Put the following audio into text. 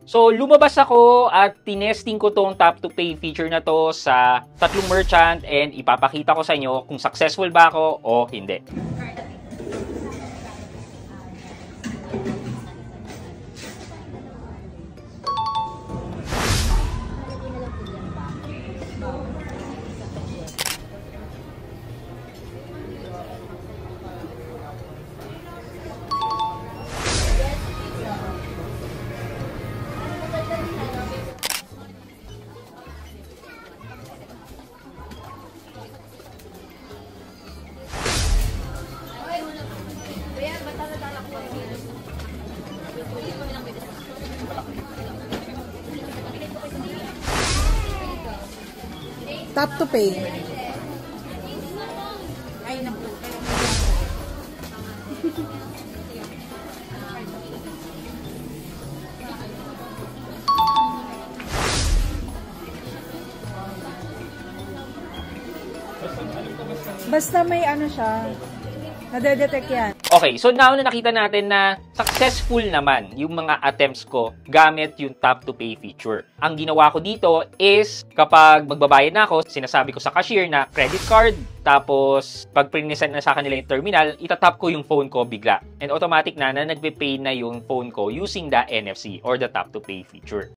So, lumabas ako at tinesting ko tong tap to pay feature na to sa 3 merchant and ipapakita ko sa inyo kung successful ba ako o hindi. Tap to pay. Ay, naku. Basta may ano siya. Nade-detect yan. Okay, so now na nakita natin na successful naman yung mga attempts ko gamit yung tap to pay feature. Ang ginawa ko dito is kapag magbabayad na ako, sinasabi ko sa cashier na credit card, tapos pag prinisend na sa kanila yung terminal, itatap ko yung phone ko bigla. And automatic na nagpe-pay na yung phone ko using the NFC or the tap to pay feature.